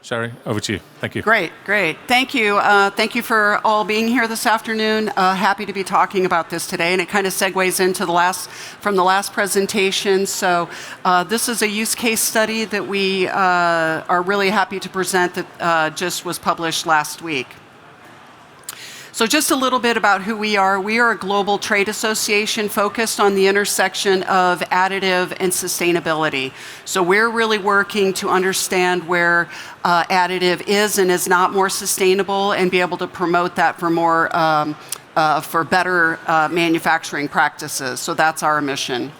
Sherri, over to you. Thank you. Great, great. Thank you. Thank you for all being here this afternoon. Happy to be talking about this today, and it kind of segues into from the last presentation. So this is a use case study that we are really happy to present that just was published last week. So just a little bit about who we are. We are a global trade association focused on the intersection of additive and sustainability. So we're really working to understand where additive is and is not more sustainable and be able to promote that for better manufacturing practices. So that's our mission.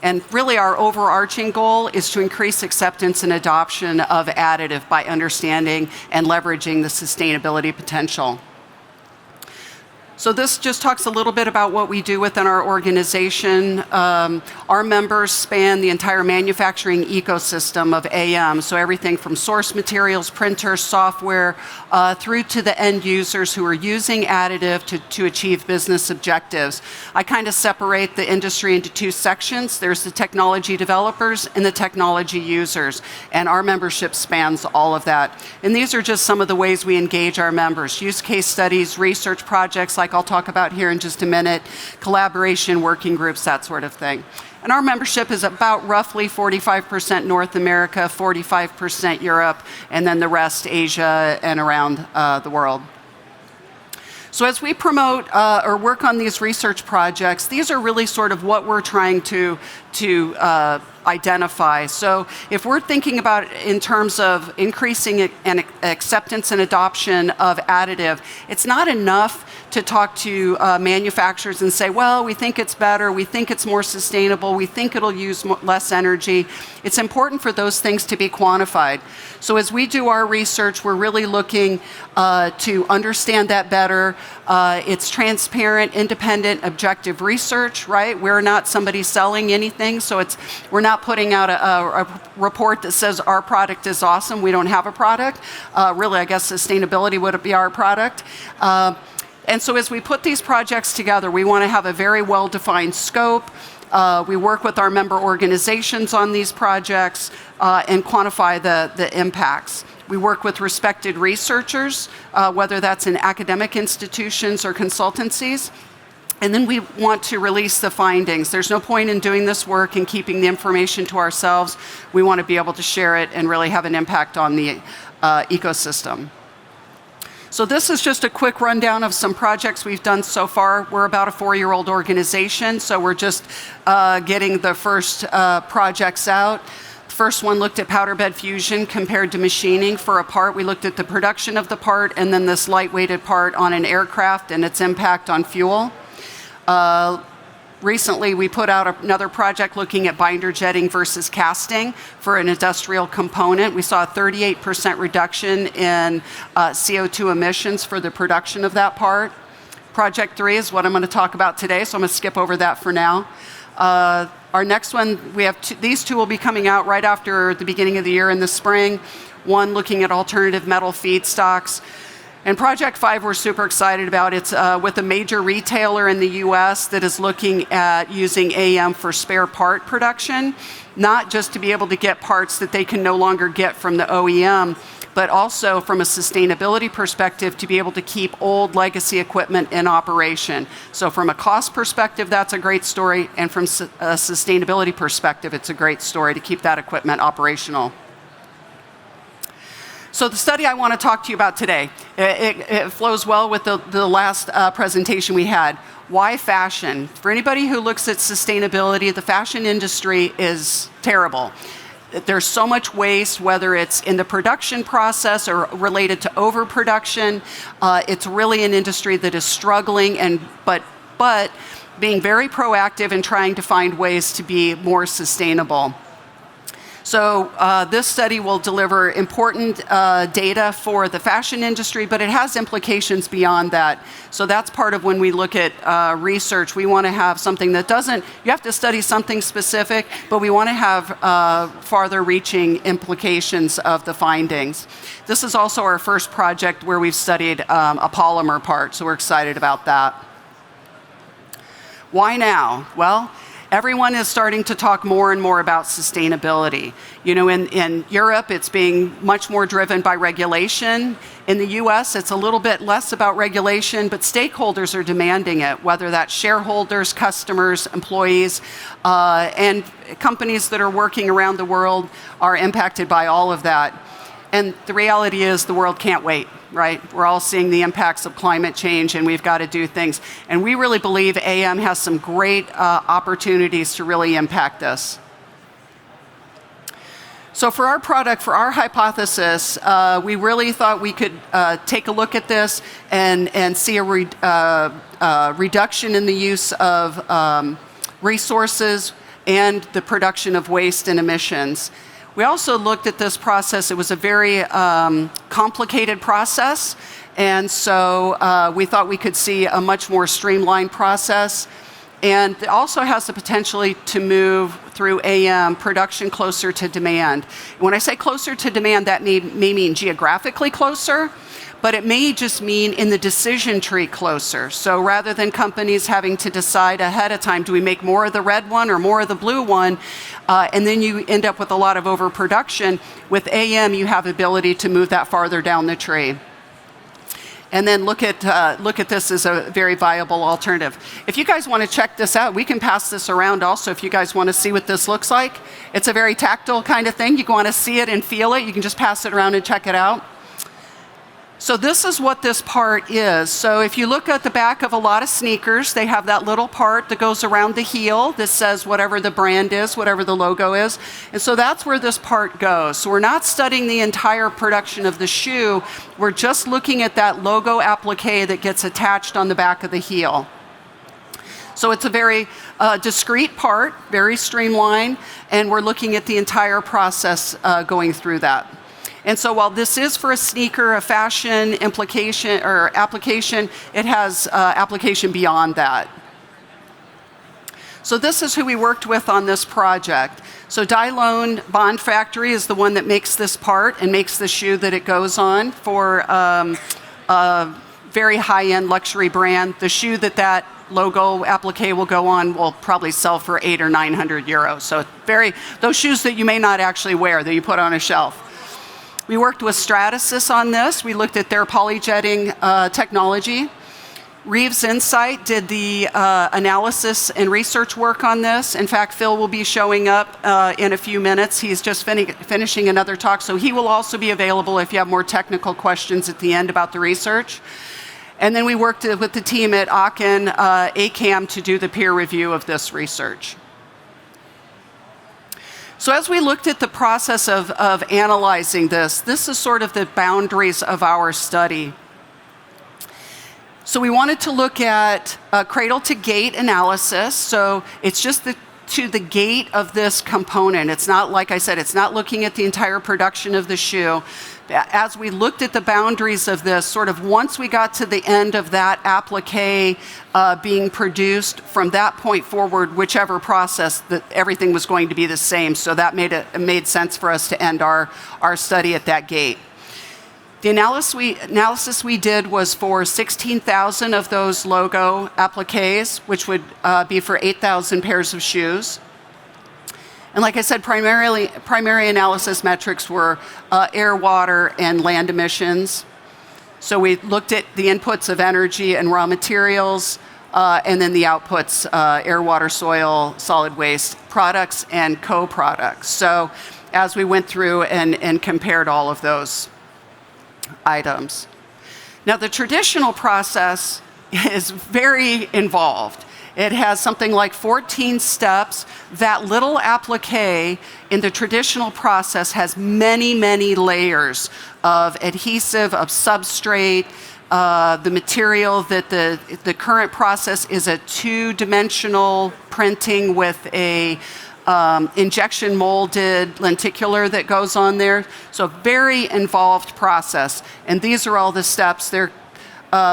And really our overarching goal is to increase acceptance and adoption of additive by understanding and leveraging the sustainability potential. So this just talks a little bit about what we do within our organization. Our members span the entire manufacturing ecosystem of AM, so everything from source materials, printers, software, through to the end users who are using additive to achieve business objectives. I kind of separate the industry into two sections. There's the technology developers and the technology users, and our membership spans all of that. And these are just some of the ways we engage our members. Use case studies, research projects like I'll talk about here in just a minute, collaboration, working groups, that sort of thing. And our membership is about roughly 45% North America, 45% Europe, and then the rest Asia and around the world. So as we promote or work on these research projects, these are really sort of what we're trying to identify. So if we're thinking about in terms of increasing an acceptance and adoption of additive, it's not enough to talk to manufacturers and say, well, we think it's better, we think it's more sustainable, we think it'll use less energy. It's important for those things to be quantified. So as we do our research, we're really looking to understand that better. It's transparent, independent, objective research, right? We're not somebody selling anything, so we're not putting out a report that says our product is awesome. We don't have a product. Really, I guess sustainability would be our product. And so as we put these projects together, we want to have a very well-defined scope. We work with our member organizations on these projects and quantify the impacts. We work with respected researchers, whether that's in academic institutions or consultancies. And then we want to release the findings. There's no point in doing this work and keeping the information to ourselves. We want to be able to share it and really have an impact on the ecosystem. So this is just a quick rundown of some projects we've done so far. We're about a 4-year-old organization, so we're just getting the first projects out. The first one looked at powder bed fusion compared to machining for a part. We looked at the production of the part and then this lightweighted part on an aircraft and its impact on fuel. Recently, we put out another project looking at binder jetting versus casting for an industrial component. We saw a 38% reduction in CO2 emissions for the production of that part. Project 3 is what I'm going to talk about today, so I'm going to skip over that for now. Our next one, these two will be coming out right after the beginning of the year in the spring. One looking at alternative metal feedstocks. And Project 5 we're super excited about. It's with a major retailer in the US that is looking at using AM for spare part production, not just to be able to get parts that they can no longer get from the OEM, but also from a sustainability perspective to be able to keep old legacy equipment in operation. So from a cost perspective, that's a great story, and from a sustainability perspective, it's a great story to keep that equipment operational. So the study I want to talk to you about today, it flows well with the last presentation we had. Why fashion? For anybody who looks at sustainability, the fashion industry is terrible. There's so much waste, whether it's in the production process or related to overproduction. It's really an industry that is struggling, but being very proactive and trying to find ways to be more sustainable. So this study will deliver important data for the fashion industry, but it has implications beyond that. So that's part of when we look at research. We want to have something that you have to study something specific, but we want to have farther reaching implications of the findings. This is also our first project where we've studied a polymer part, so we're excited about that. Why now? Well, everyone is starting to talk more and more about sustainability. You know, in Europe, it's being much more driven by regulation. In the US, it's a little bit less about regulation, but stakeholders are demanding it, whether that's shareholders, customers, employees, and companies that are working around the world are impacted by all of that. And the reality is the world can't wait, right? We're all seeing the impacts of climate change, and we've got to do things. And we really believe AM has some great opportunities to really impact this. So for our product, for our hypothesis, we really thought we could take a look at this and see a reduction in the use of resources and the production of waste and emissions. We also looked at this process. It was a very complicated process, and so we thought we could see a much more streamlined process. And it also has the potential to move through AM production closer to demand. When I say closer to demand, that may mean geographically closer, but it may just mean in the decision tree closer. So rather than companies having to decide ahead of time, do we make more of the red one or more of the blue one, and then you end up with a lot of overproduction, with AM you have the ability to move that farther down the tree. And then look at this as a very viable alternative. If you guys want to check this out, we can pass this around also if you guys want to see what this looks like. It's a very tactile kind of thing. You want to see it and feel it. You can just pass it around and check it out. So this is what this part is. So if you look at the back of a lot of sneakers, they have that little part that goes around the heel that says whatever the brand is, whatever the logo is. And so that's where this part goes. So we're not studying the entire production of the shoe. We're just looking at that logo applique that gets attached on the back of the heel. So it's a very discrete part, very streamlined, and we're looking at the entire process going through that. And so while this is for a sneaker, a fashion implication or application, it has application beyond that. So this is who we worked with on this project. So Dylone Bond Factory is the one that makes this part and makes the shoe that it goes on for a very high-end luxury brand. The shoe that logo applique will go on will probably sell for 800 or 900 euros. So those shoes that you may not actually wear, that you put on a shelf. We worked with Stratasys on this. We looked at their polyjetting technology. Reeves Insight did the analysis and research work on this. In fact, Phil will be showing up in a few minutes. He's just finishing another talk, so he will also be available if you have more technical questions at the end about the research. And then we worked with the team at Aachen ACAM to do the peer review of this research. So as we looked at the process of analyzing this is sort of the boundaries of our study. So we wanted to look at cradle to gate analysis. So it's just to the gate of this component. It's not, like I said, it's not looking at the entire production of the shoe. As we looked at the boundaries of this, sort of once we got to the end of that applique being produced, from that point forward, whichever process, everything was going to be the same. So that made sense for us to end our study at that gate. The analysis we did was for 16,000 of those logo appliques, which would be for 8,000 pairs of shoes. And like I said, primary analysis metrics were air, water, and land emissions. So we looked at the inputs of energy and raw materials, and then the outputs, air, water, soil, solid waste, products, and co-products. So as we went through and compared all of those items. Now, the traditional process is very involved. It has something like 14 steps. That little applique in the traditional process has many, many layers of adhesive, of substrate. The material that the current process is a two-dimensional printing with a injection molded lenticular that goes on there. So very involved process. And these are all the steps. They're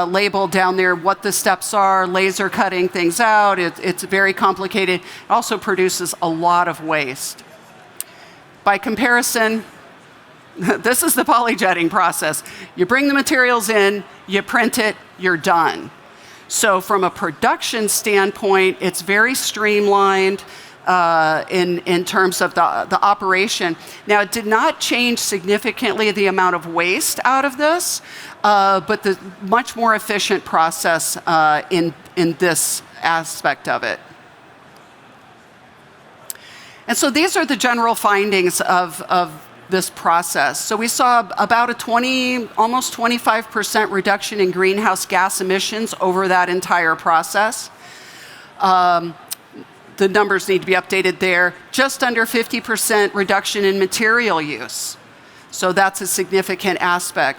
labeled down there what the steps are, laser cutting things out. It's very complicated. It also produces a lot of waste. By comparison, this is the polyjetting process. You bring the materials in, you print it, you're done. So from a production standpoint, it's very streamlined in terms of the operation. Now, it did not change significantly the amount of waste out of this, but the much more efficient process in this aspect of it. And so these are the general findings of this process. So we saw about a almost 25% reduction in greenhouse gas emissions over that entire process. The numbers need to be updated there. Just under 50% reduction in material use. So that's a significant aspect.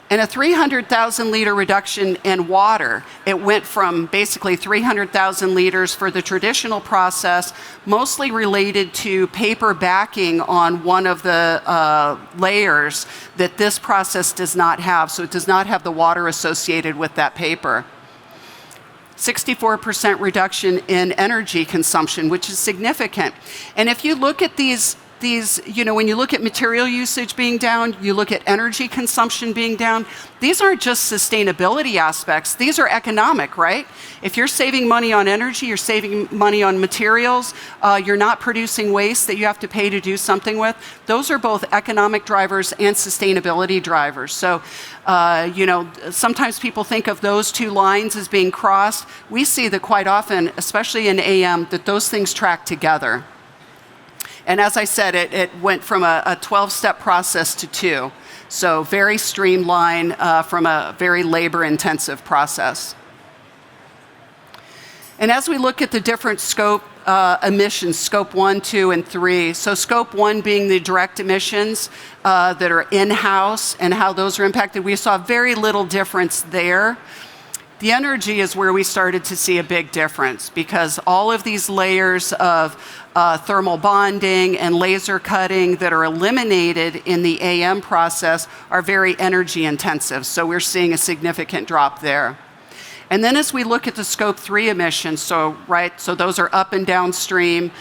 And a 300,000 liter reduction in water. It went from basically 300,000 liters for the traditional process, mostly related to paper backing on one of the layers that this process does not have. So it does not have the water associated with that paper. 64% reduction in energy consumption, which is significant. And if you look at these, when you look at material usage being down, you look at energy consumption being down, these aren't just sustainability aspects, these are economic, right? If you're saving money on energy, you're saving money on materials, you're not producing waste that you have to pay to do something with, those are both economic drivers and sustainability drivers. So, sometimes people think of those two lines as being crossed. We see that quite often, especially in AM, that those things track together. And as I said, it went from a 12-step process to 2. So very streamlined from a very labor-intensive process. And as we look at the different scope emissions, scope 1, 2, and 3. So scope 1 being the direct emissions that are in-house and how those are impacted, we saw very little difference there. The energy is where we started to see a big difference because all of these layers of thermal bonding and laser cutting that are eliminated in the AM process are very energy intensive. So we're seeing a significant drop there. And then as we look at the scope 3 emissions, so those are up and downstream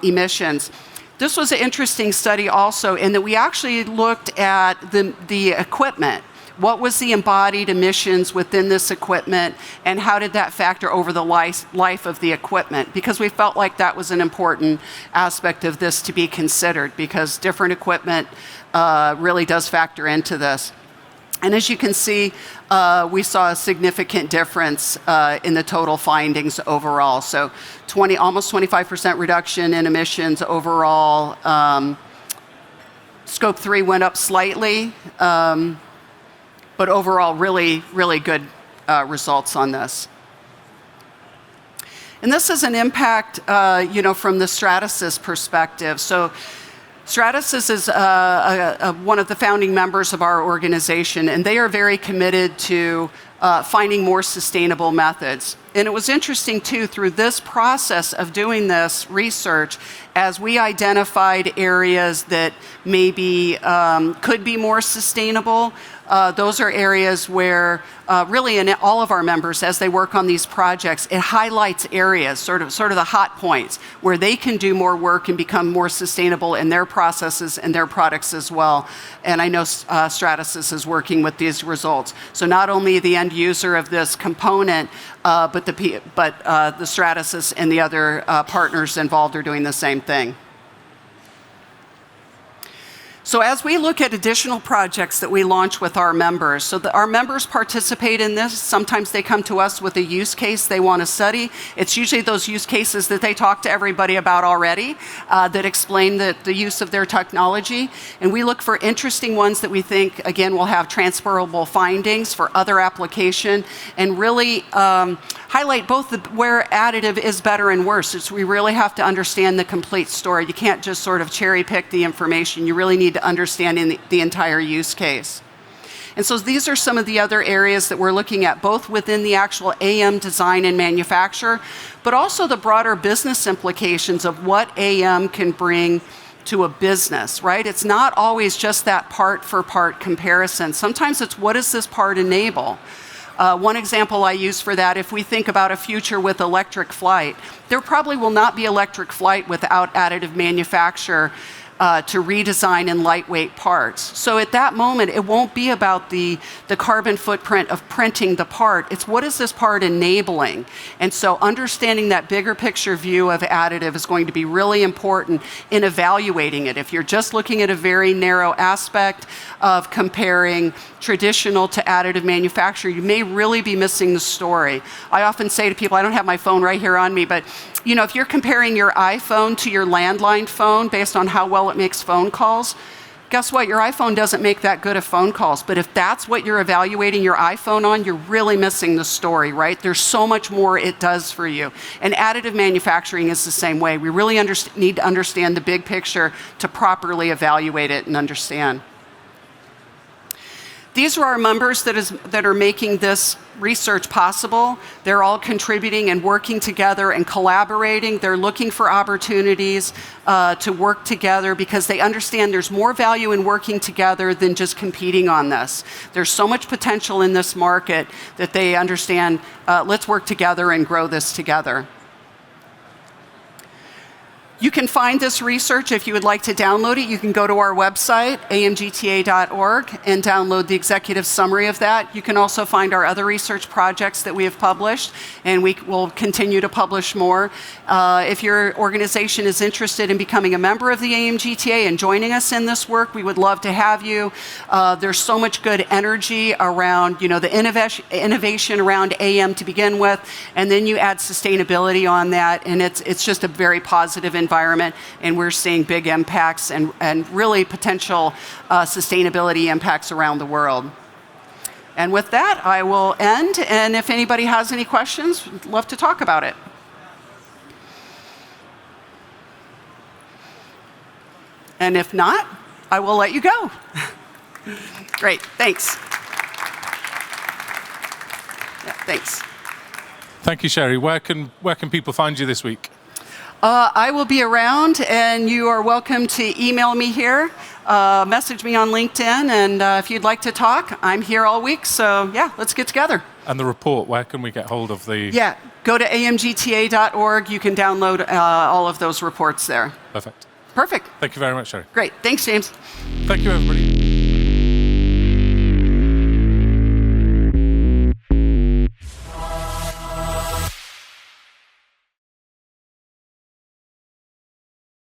emissions. This was an interesting study also in that we actually looked at the equipment. What was the embodied emissions within this equipment, and how did that factor over the life of the equipment? Because we felt like that was an important aspect of this to be considered, because different equipment really does factor into this. And as you can see, we saw a significant difference in the total findings overall. So almost 25% reduction in emissions overall. Scope 3 went up slightly. But overall, really, really good results on this. And this is an impact, from the Stratasys perspective. So Stratasys is one of the founding members of our organization, and they are very committed to finding more sustainable methods. And it was interesting, too, through this process of doing this research, as we identified areas that maybe could be more sustainable, those are areas where really in all of our members, as they work on these projects, it highlights areas, sort of the hot points, where they can do more work and become more sustainable in their processes and their products as well. And I know Stratasys is working with these results. So not only the end user of this component, but the Stratasys and the other partners involved are doing the same thing. So as we look at additional projects that we launch with our members, so our members participate in this. Sometimes they come to us with a use case they want to study. It's usually those use cases that they talk to everybody about already that explain the use of their technology. And we look for interesting ones that we think, again, will have transferable findings for other application and really highlight both where additive is better and worse. We really have to understand the complete story. You can't just sort of cherry pick the information. You really need to understand the entire use case. And so these are some of the other areas that we're looking at, both within the actual AM design and manufacture, but also the broader business implications of what AM can bring to a business, right? It's not always just that part for part comparison. Sometimes it's what does this part enable? One example I use for that, if we think about a future with electric flight, there probably will not be electric flight without additive manufacture to redesign and lightweight parts. So at that moment, it won't be about the carbon footprint of printing the part. It's what is this part enabling? And so understanding that bigger picture view of additive is going to be really important in evaluating it. If you're just looking at a very narrow aspect of comparing traditional to additive manufacturing, you may really be missing the story. I often say to people, I don't have my phone right here on me, but if you're comparing your iPhone to your landline phone based on how well it makes phone calls, guess what? Your iPhone doesn't make that good of phone calls. But if that's what you're evaluating your iPhone on, you're really missing the story, right? There's so much more it does for you. And additive manufacturing is the same way. We really need to understand the big picture to properly evaluate it and understand. These are our members that are making this research possible. They're all contributing and working together and collaborating. They're looking for opportunities to work together because they understand there's more value in working together than just competing on this. There's so much potential in this market that they understand, let's work together and grow this together. You can find this research if you would like to download it. You can go to our website, amgta.org, and download the executive summary of that. You can also find our other research projects that we have published, and we will continue to publish more. If your organization is interested in becoming a member of the AMGTA and joining us in this work, we would love to have you. There's so much good energy around, the innovation around AM to begin with, and then you add sustainability on that, and it's just a very positive environment, and we're seeing big impacts and really potential sustainability impacts around the world. And with that, I will end, and if anybody has any questions, I'd love to talk about it. And if not, I will let you go. Great, thanks. Yeah, thanks. Thank you, Sherri. Where can people find you this week? I will be around, and you are welcome to email me here, message me on LinkedIn, and if you'd like to talk, I'm here all week, so yeah, let's get together. And the report, where can we get hold of the... Yeah, go to amgta.org. You can download all of those reports there. Perfect. Perfect. Thank you very much, Sherri. Great. Thanks, James. Thank you, everybody.